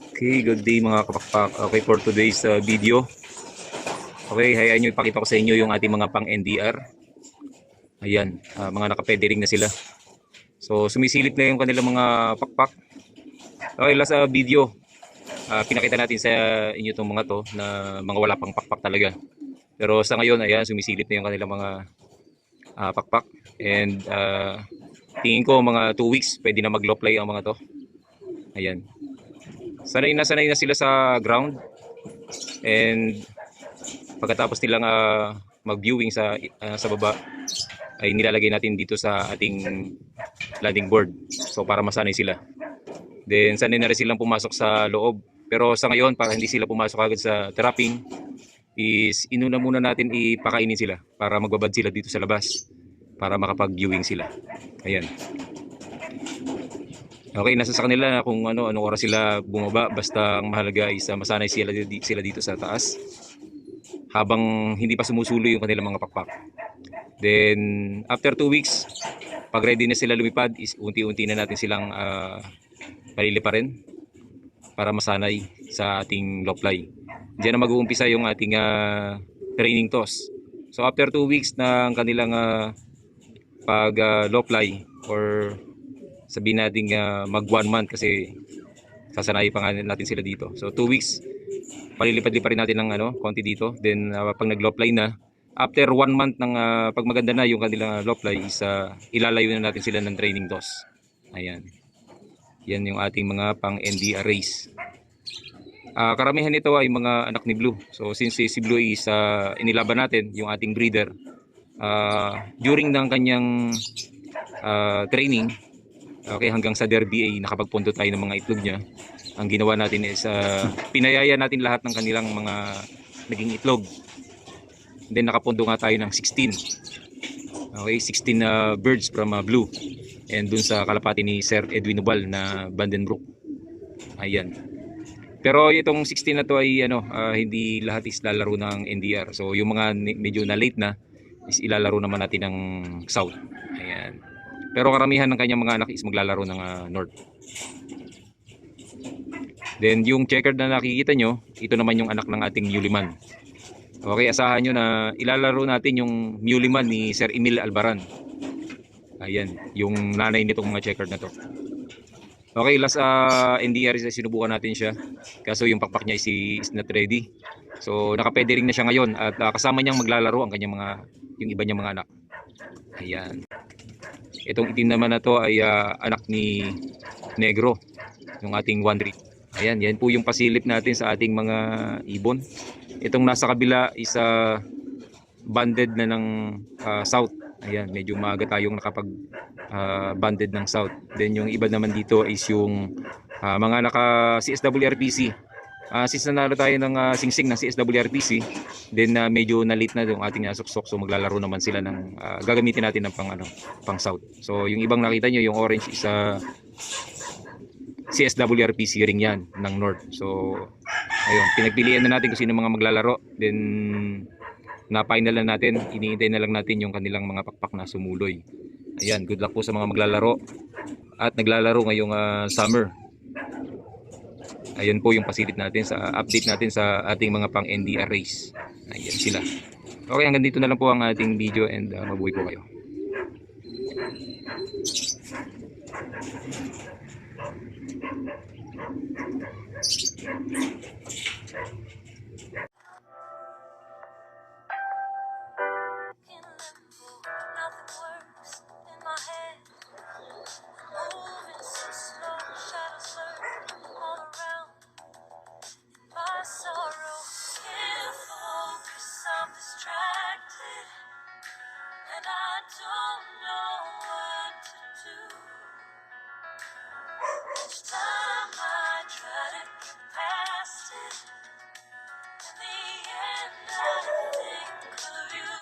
Okay, good day mga kapakpak. Okay, for today's video. Okay, hayaan nyo ipakita ko sa inyo yung ating mga pang NDR. Ayan, mga nakapedering na sila. So, sumisilip na yung kanilang mga pakpak. Okay, last video, pinakita natin sa inyo itong mga to na mga wala pang pakpak talaga. Pero sa ngayon, ayan, sumisilip na yung kanilang mga pakpak. And tingin ko mga 2 weeks, pwede na mag-low play ang mga to. Ayan. Sanay na sila sa ground. And pagkatapos nilang mag-viewing sa baba, ay nilalagay natin dito sa ating landing board. So para masanay sila. Then sanay na rin silang pumasok sa loob. Pero sa ngayon, para hindi sila pumasok agad sa trapping, is inuna muna natin ipakainin sila para magbabad sila dito sa labas para makapag-viewing sila. Ayan. Okay, nasa sa kanila kung anong oras sila bumaba, basta ang mahalaga is masanay sila dito sa taas habang hindi pa sumusulo yung kanilang mga pakpak. Then after 2 weeks, pag ready na sila lumipad, is unti-unti na natin silang paliliparin para masanay sa ating low fly. Diyan na mag-uumpisa yung ating training toss. So after 2 weeks ng kanilang pag low fly, or sabihin natin mag 1 month kasi sasanayin pa nga natin sila dito. So 2 weeks, palilipad-lipad natin ng konti dito. Then pag nag-low fly na, after 1 month ng pag maganda na yung kanilang low fly, is ilalayo na natin sila ng training toss. Ayan. Yan yung ating mga pang NDR race. Karamihan nito ay mga anak ni Blue. So since si Blue is inilaban natin yung ating breeder, during ng kanyang training, okay, hanggang sa derby ay nakapagpunto tayo ng mga itlog niya. Ang ginawa natin is pinayaya natin lahat ng kanilang mga naging itlog. Then nakapundo nga tayo ng 16. Okay, 16 birds from Blue. And dun sa kalapati ni Sir Edwin Nubal na Vandenbroek. Ayan. Pero itong 16 na to ay hindi lahat is lalaro ng NDR. So yung mga medyo na late na is ilalaro naman natin ng South. Ayan. Pero karamihan ng kanyang mga anak is maglalaro ng North. Then yung checkered na nakikita nyo, ito naman yung anak ng ating Muliman. Okay, asahan nyo na ilalaro natin yung Muliman ni Sir Emil Albaran. Ayan, yung nanay nitong mga checkered na to. Okay, last NDR sinubukan natin siya. Kaso yung pakpak niya is not ready. So nakapedering na siya ngayon at kasama niyang maglalaro ang kanyang yung iba niyang mga anak. Ayan. Itong itim naman na to ay anak ni Negro, yung ating one reed. Ayan, yan po yung pasilip natin sa ating mga ibon. Itong nasa kabila is banded na ng south. Ayan, medyo maaga tayong nakapag banded ng south. Then yung iba naman dito is yung mga naka CSWRPC. Since nanalo tayo ng singsing ng CSWRPC, then medyo na-late na yung ating suksok. So maglalaro naman sila ng gagamitin natin ng pang south. So yung ibang nakita nyo, yung orange is CSWRPC ring yan ng north. So ayun, pinagpilian na natin kung sino mga maglalaro. Then na-final na natin, iniintay na lang natin yung kanilang mga pakpak na sumuloy. Ayan, good luck po sa mga maglalaro at naglalaro ngayong summer. Ayan po yung pasilip natin sa update natin sa ating mga pang NDR race. Ayan sila. Okay, hanggang dito na lang po ang ating video, and mabuhay po kayo.